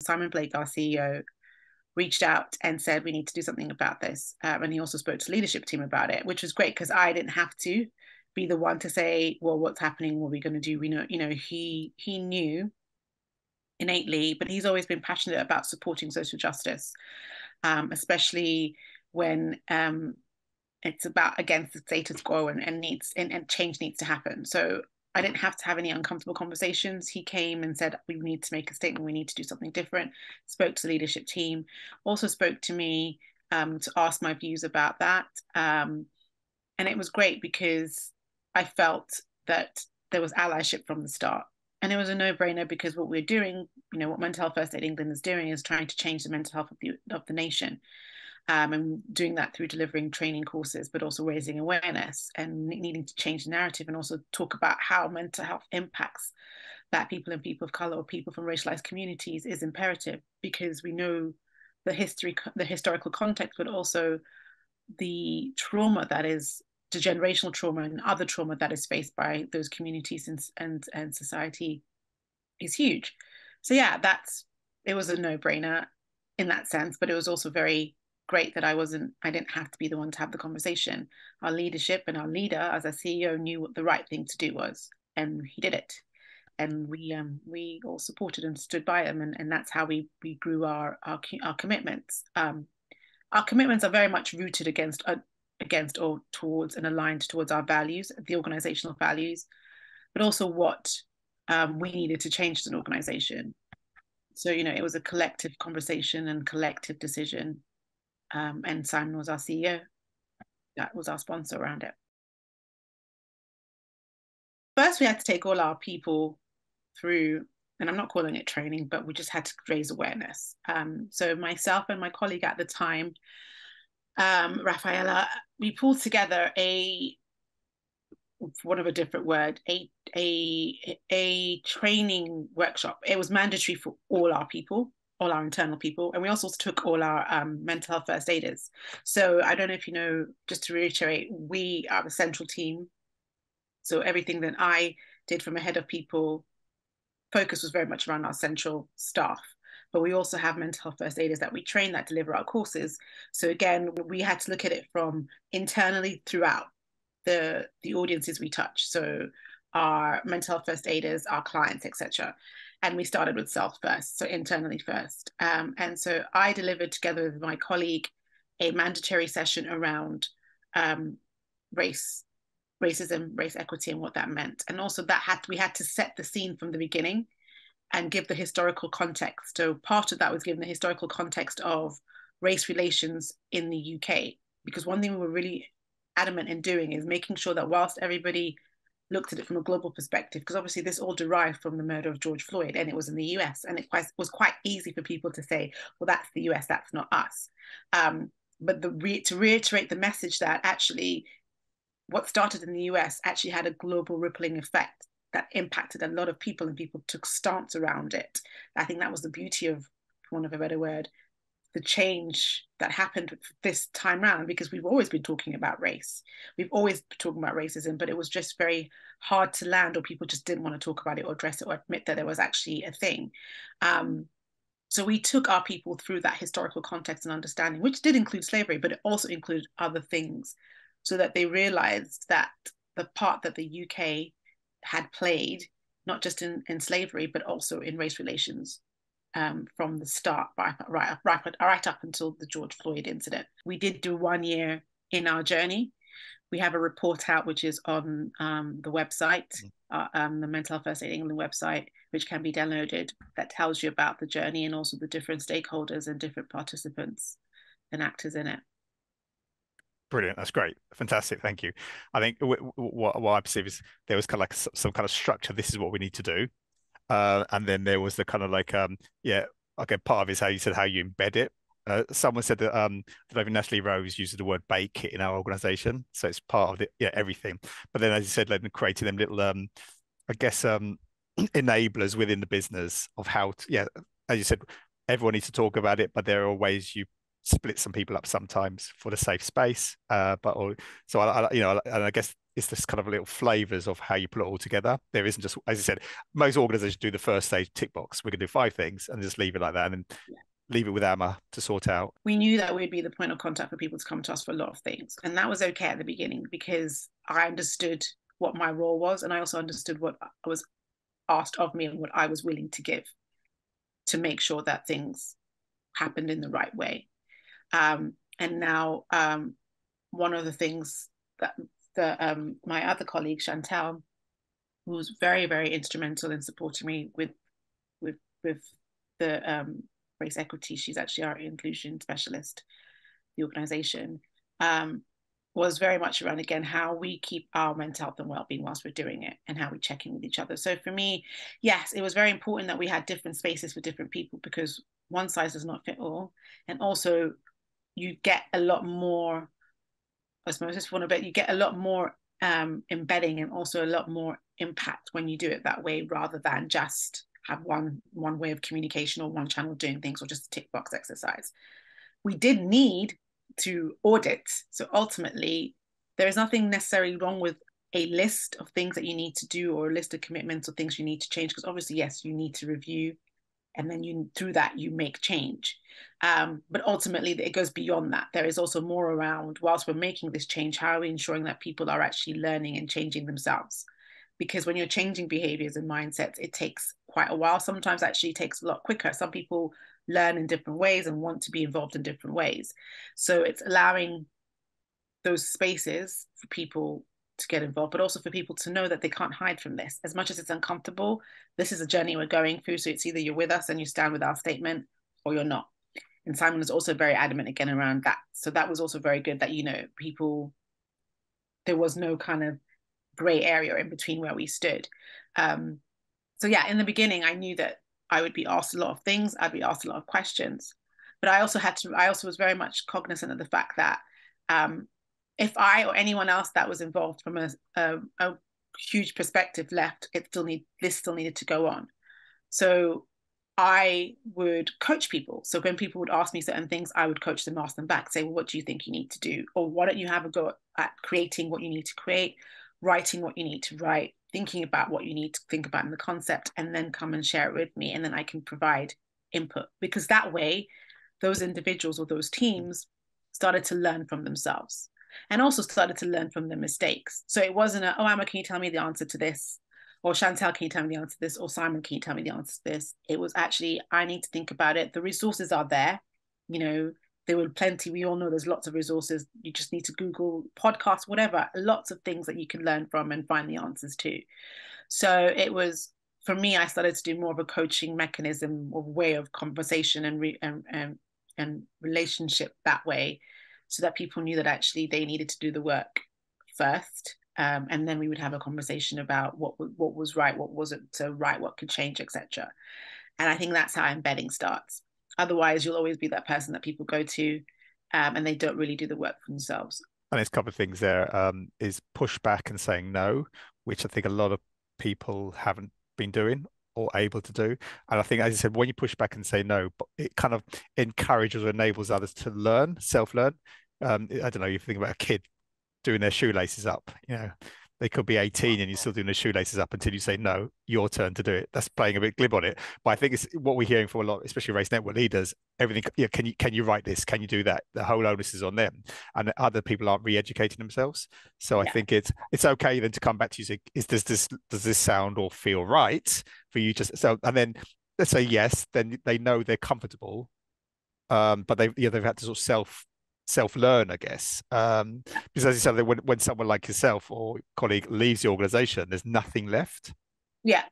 Simon Blake, our CEO, reached out and said, we need to do something about this. And he also spoke to the leadership team about it, which was great because I didn't have to be the one to say, well, what's happening? What are we going to do? We know, he knew innately, but he's always been passionate about supporting social justice, especially when it's about against the status quo and change needs to happen. So I didn't have to have any uncomfortable conversations. He came and said, we need to make a statement. We need to do something different. Spoke to the leadership team, also spoke to me to ask my views about that. And it was great because I felt that there was allyship from the start. And it was a no-brainer because what we're doing, what Mental Health First Aid England is doing is trying to change the mental health of the nation. And doing that through delivering training courses, but also raising awareness and needing to change the narrative and also talk about how mental health impacts Black people and people of color or people from racialized communities is imperative because we know the historical context, but also the trauma that is the generational trauma and other trauma that is faced by those communities and society is huge. So yeah, it was a no-brainer in that sense, but it was also very great that I didn't have to be the one to have the conversation. Our leadership and our leader as a CEO knew what the right thing to do was, and he did it. And we all supported and stood by him, and that's how we grew our commitments. Our commitments are very much rooted against or towards and aligned towards our values, the organizational values, but also what we needed to change as an organization. So, it was a collective conversation and collective decision. And Simon was our CEO. That was our sponsor around it. First, we had to take all our people through, and I'm not calling it training, but we just had to raise awareness. So myself and my colleague at the time, Rafaela, we pulled together a training workshop. It was mandatory for all our people, all our internal people, and we also took all our mental health first aiders. So I don't know if you know, just to reiterate, we are the central team. So everything that I did from a head of people, focus was very much around our central staff. But we also have mental health first aiders that we train that deliver our courses. So again, we had to look at it from internally throughout the audiences we touch. So our mental health first aiders, our clients, etc. And we started with self first, so internally first. And so I delivered together with my colleague a mandatory session around racism, race equity, and what that meant. And also we had to set the scene from the beginning and give the historical context. So part of that was given the historical context of race relations in the UK, because one thing we were really adamant in doing is making sure that whilst everybody looked at it from a global perspective, because obviously this all derived from the murder of George Floyd, and it was in the US, and it was quite easy for people to say, well, that's the US, that's not us. But to reiterate the message that actually what started in the US actually had a global rippling effect that impacted a lot of people, and people took stance around it. I think that was the beauty of, for want of a better word, the change that happened this time round, because we've always been talking about race. We've always been talking about racism, but it was just very hard to land, or people just didn't want to talk about it or address it or admit that there was actually a thing. So we took our people through that historical context and understanding, which did include slavery, but it also included other things, so that they realized that the part that the UK had played, not just in slavery, but also in race relations, from the start, right up until the George Floyd incident. We did do 1 year in our journey. We have a report out, which is on the website, the Mental Health First Aid England website, which can be downloaded, that tells you about the journey and also the different stakeholders and different participants and actors in it. Brilliant. That's great. Fantastic. Thank you. I think what I perceive is there was kind of like some kind of structure. This is what we need to do. And then there was the kind of like, yeah, okay, part of it is how you said how you embed it. Someone said that Natalie Rose uses the word bake it in our organization. So it's part of the, yeah, everything. But then, as you said, like creating them little, I guess, enablers within the business of how to, yeah, as you said, everyone needs to talk about it, but there are ways you split some people up sometimes for the safe space. So I and I guess it's this kind of little flavors of how you put it all together. There isn't just, as I said, most organizations do the first stage tick box. We're going to do 5 things and just leave it like that, and then leave it with Emma to sort out. We knew that we'd be the point of contact for people to come to us for a lot of things. And that was okay at the beginning because I understood what my role was. And I also understood what was asked of me and what I was willing to give to make sure that things happened in the right way. And now one of the things that my other colleague, Chantel, who was very, very instrumental in supporting me with the race equity. She's actually our inclusion specialist, the organization, was very much around, again, how we keep our mental health and well-being whilst we're doing it and how we check in with each other. So for me, yes, it was very important that we had different spaces for different people because one size does not fit all. And also you get a lot more, osmosis for one bit, you get a lot more embedding and also a lot more impact when you do it that way rather than just have one way of communication or one channel doing things or just a tick box exercise. We did need to audit. So ultimately, there is nothing necessarily wrong with a list of things that you need to do or a list of commitments or things you need to change. Because obviously, yes, you need to review and then through that you make change. But ultimately, it goes beyond that. There is also more around, whilst we're making this change, how are we ensuring that people are actually learning and changing themselves? Because when you're changing behaviors and mindsets, it takes quite a while. Sometimes actually it takes a lot quicker. Some people learn in different ways and want to be involved in different ways. So it's allowing those spaces for people to get involved, but also for people to know that they can't hide from this. As much as it's uncomfortable, this is a journey we're going through. So it's either you're with us and you stand with our statement or you're not. And Simon was also very adamant again around that. So that was also very good that, people, there was no kind of gray area in between where we stood. So yeah, in the beginning, I knew that I would be asked a lot of things. I'd be asked a lot of questions, but I also was very much cognizant of the fact that if I or anyone else that was involved from a huge perspective left, this still needed to go on. So I would coach people. So when people would ask me certain things, I would coach them, ask them back, say, well, what do you think you need to do? Or why don't you have a go at creating what you need to create, writing what you need to write, thinking about what you need to think about in the concept, and then come and share it with me. And then I can provide input, because that way, those individuals or those teams started to learn from themselves and also started to learn from their mistakes. So it wasn't oh, Emma, can you tell me the answer to this? Or Chantel, can you tell me the answer to this? Or Simon, can you tell me the answer to this? It was actually, I need to think about it. The resources are there. There were plenty. We all know there's lots of resources. You just need to Google podcasts, whatever, lots of things that you can learn from and find the answers to. So it was, for me, I started to do more of a coaching mechanism or way of conversation and relationship that way, so that people knew that actually they needed to do the work first. And then we would have a conversation about what was right, what wasn't so right, what could change, etc. And I think that's how embedding starts. Otherwise, you'll always be that person that people go to and they don't really do the work for themselves. And there's a couple of things there. Is pushback and saying no, which I think a lot of people haven't been doing or able to do. And I think, as I said, when you push back and say no, it kind of encourages or enables others to learn, self-learn. I don't know, you think about a kid doing their shoelaces up, they could be 18 and you're still doing the shoelaces up until you say, no, your turn to do it. That's playing a bit glib on it. But I think it's what we're hearing from a lot, especially race network leaders, everything, can you write this? Can you do that? The whole onus is on them. And other people aren't re-educating themselves. So I think it's okay then to come back to you, say, does this sound or feel right for you? And then let's say yes, then they know they're comfortable. But they've had to sort of self-learn, I guess. Because as you said, when someone like yourself or colleague leaves the organization, there's nothing left. Yeah.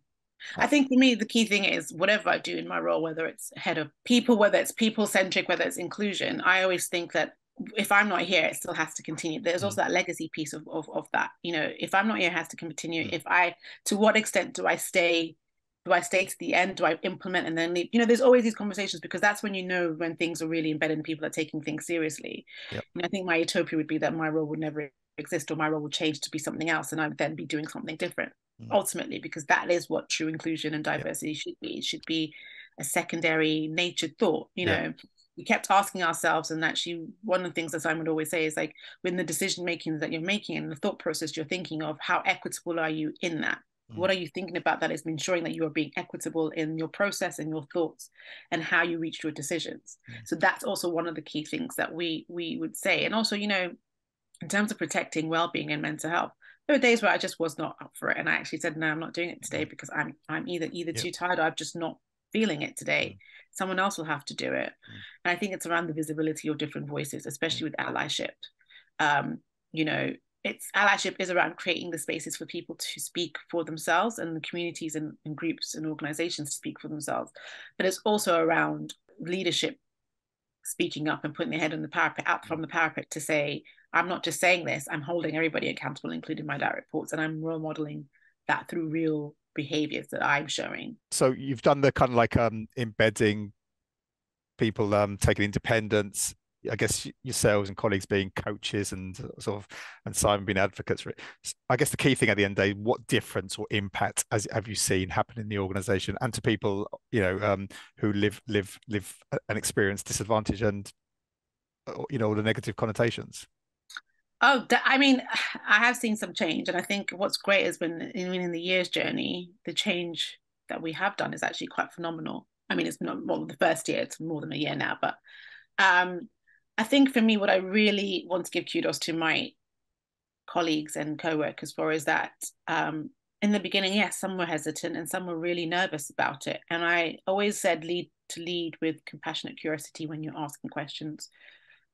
I think for me, the key thing is whatever I do in my role, whether it's head of people, whether it's people-centric, whether it's inclusion, I always think that if I'm not here, it still has to continue. There's also that legacy piece of that. If I'm not here, it has to continue. To what extent do I stay? Do I stay to the end? Do I implement and then leave? There's always these conversations, because that's when when things are really embedded and people are taking things seriously. Yep. And I think my utopia would be that my role would never exist, or my role would change to be something else, and I would then be doing something different ultimately, because that is what true inclusion and diversity should be. It should be a secondary natured thought. we kept asking ourselves, and actually one of the things that Simon would always say is like, when the decision making that you're making and the thought process you're thinking of, how equitable are you in that? Mm. What are you thinking about that is ensuring that you are being equitable in your process and your thoughts and how you reach your decisions. Mm. So that's also one of the key things that we would say. And also, you know, in terms of protecting well-being and mental health, there were days where I just was not up for it, and I actually said, no, I'm not doing it today, because I'm either Yep. too tired, or I'm just not feeling it Mm. today. Someone else will have to do it. Mm. And I think it's around the visibility of different voices, Mm. especially with allyship. You know, it's allyship is around creating the spaces for people to speak for themselves, and the communities and groups and organizations to speak for themselves. But it's also around leadership speaking up and putting their head on the parapet, out from the parapet, to say, I'm not just saying this, I'm holding everybody accountable, including my direct reports, and I'm role modeling that through real behaviors that I'm showing. So you've done the kind of like embedding people, taking independence. I guess yourselves and colleagues being coaches and sort of, and Simon being advocates for it. I guess the key thing at the end of the day, what difference or impact have you seen happen in the organization and to people, you know, who live and experience disadvantage and, you know, all the negative connotations? Oh, I mean, I have seen some change, and I think what's great is when, in the year's journey, the change that we have done is actually quite phenomenal. I mean, it's not more than the first year; it's more than a year now. But um, I think for me, what I really want to give kudos to my colleagues and co-workers for is that, in the beginning, yes, some were hesitant and some were really nervous about it. And I always said, lead with compassionate curiosity when you're asking questions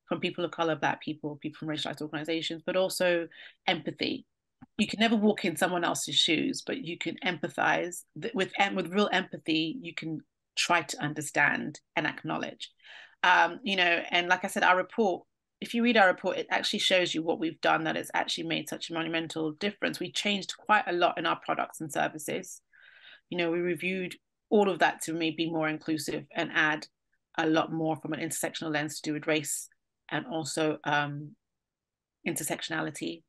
from people of color, Black people, people from racialized organizations, but also empathy. You can never walk in someone else's shoes, but you can empathize with real empathy. You can try to understand and acknowledge. You know, and like I said, our report, if you read our report, it actually shows you what we've done that has actually made such a monumental difference. We changed quite a lot in our products and services. You know, we reviewed all of that to maybe be more inclusive and add a lot more from an intersectional lens to do with race and also intersectionality.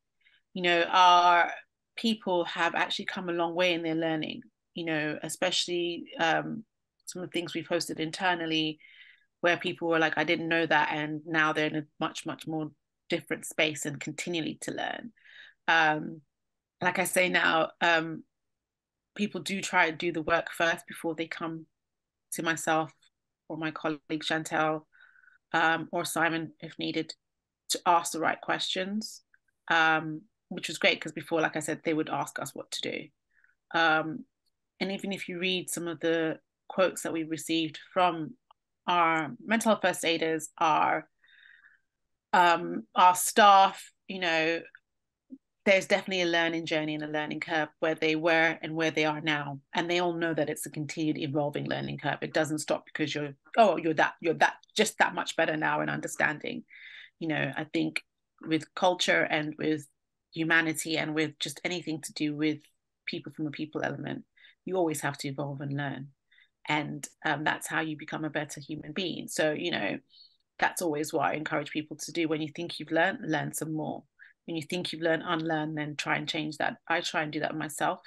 You know, our people have actually come a long way in their learning, you know, especially some of the things we've hosted internally, where people were like, I didn't know that. And now they're in a much, much more different space and continually to learn. Like I say now, people do try to do the work first before they come to myself or my colleague Chantel, or Simon if needed, to ask the right questions, which was great because before, like I said, they would ask us what to do. And even if you read some of the quotes that we received from our mental health first aiders, our staff, you know, there's definitely a learning journey and a learning curve where they were and where they are now, and they all know that it's a continued evolving learning curve. It doesn't stop because you're that just that much better now in understanding. You know, I think with culture and with humanity and with just anything to do with people from a people element, you always have to evolve and learn, and that's how you become a better human being. So, you know, that's always what I encourage people to do. When you think you've learned, learn some more. When you think you've learned, unlearn, then try and change that. I try and do that myself.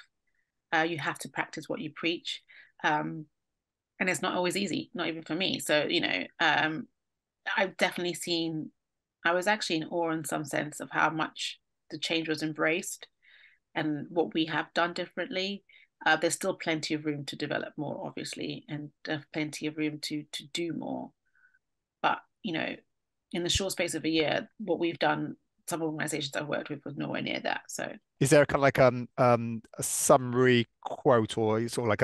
You have to practice what you preach. And it's not always easy, not even for me. So, you know, I've definitely seen, I was actually in awe in some sense of how much the change was embraced and what we have done differently. There's still plenty of room to develop more, obviously, and plenty of room to do more. But, you know, in the short space of a year, what we've done, some organizations I've worked with was nowhere near that. So Is there a kind of like a summary quote or sort of like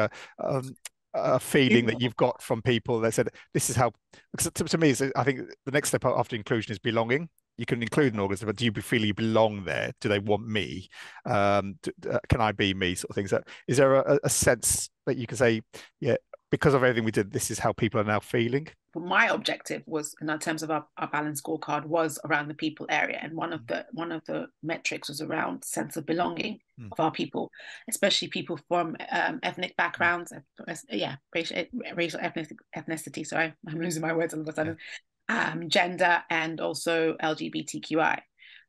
a feeling that you've got from people that said this is how? Because to me, I think the next step after inclusion is belonging. You can include an organization, but do you feel you belong there? Do they want me? Can I be me? Sort of things. Is there a sense that you can say, yeah, because of everything we did, this is how people are now feeling? my objective was, in terms of our balanced scorecard, was around the people area, and one of the metrics was around sense of belonging of our people, especially people from ethnic backgrounds, racial ethnicity. Sorry, I'm losing my words all of a sudden. Gender, and also LGBTQI.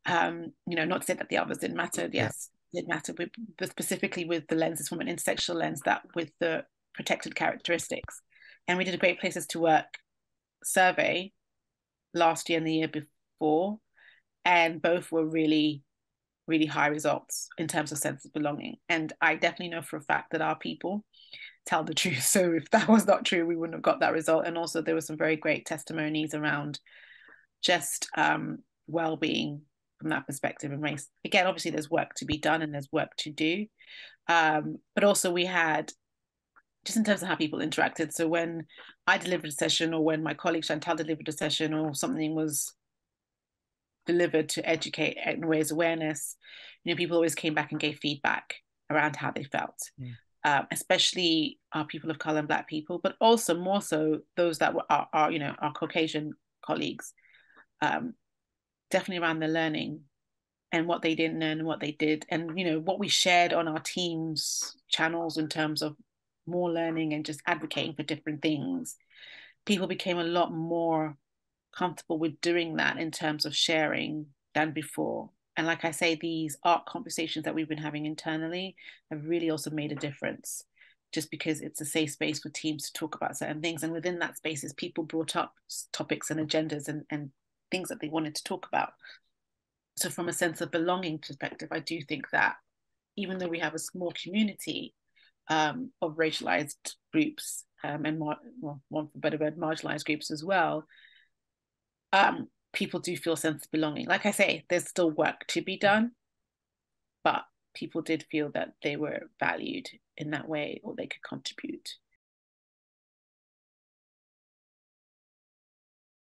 You know, not to say that the others didn't matter. Yes, did matter, but specifically with the lenses from an intersectional lens, that with the protected characteristics. And we did a great places to work survey last year and the year before, and both were really, really high results in terms of sense of belonging. And I definitely know for a fact that our people tell the truth. So if that was not true, we wouldn't have got that result. And also there were some very great testimonies around just well-being from that perspective and race. Again, obviously there's work to be done and there's work to do. But also we had, just in terms of how people interacted. So when I delivered a session, or when my colleague Chantal delivered a session, or something was delivered to educate and raise awareness, people always came back and gave feedback around how they felt. Especially our people of color and Black people, but also more so those that were our Caucasian colleagues, definitely around the learning and what they didn't learn and what they did, and what we shared on our teams channels in terms of more learning and just advocating for different things. People became a lot more comfortable with doing that in terms of sharing than before. And like I say, these art conversations that we've been having internally have really also made a difference, just because it's a safe space for teams to talk about certain things. And within that spaces, people brought up topics and agendas and things that they wanted to talk about. So from a sense of belonging perspective, I do think that even though we have a small community of racialized groups, and more, well, one for better word, marginalized groups as well, people do feel a sense of belonging. Like I say, there's still work to be done, but people did feel that they were valued in that way, or they could contribute.